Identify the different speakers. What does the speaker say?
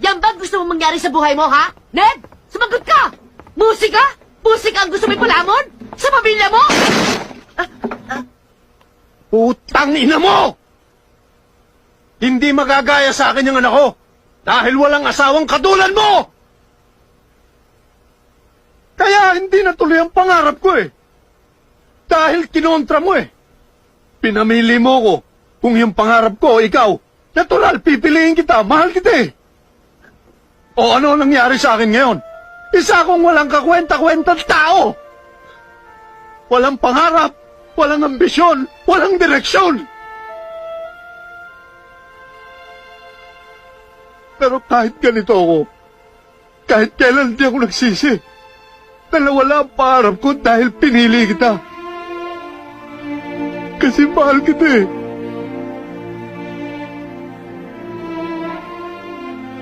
Speaker 1: Yan ba gusto mong mangyari sa buhay mo, ha? Ned, sumagot ka! Musika? Musika ang gusto mo ipalamon? Sa pamilya mo?
Speaker 2: Putang ina mo! Hindi magagaya sa akin yung anak ko dahil walang asawang katulad mo! Kaya hindi natuloy ang pangarap ko eh. Dahil kinontra mo eh. Pinamili mo ko. Kung yung pangarap ko, ikaw, natural, pipiliin kita, mahal kita eh. O ano nangyari sa akin ngayon? Isa akong walang kakwenta-kwentang tao. Walang pangarap, walang ambisyon, walang direksyon. Pero kahit ganito ako, kahit kailan di ako nagsisi, na nawala ang pangarap ko dahil pinili kita. Kasi mahal kita eh.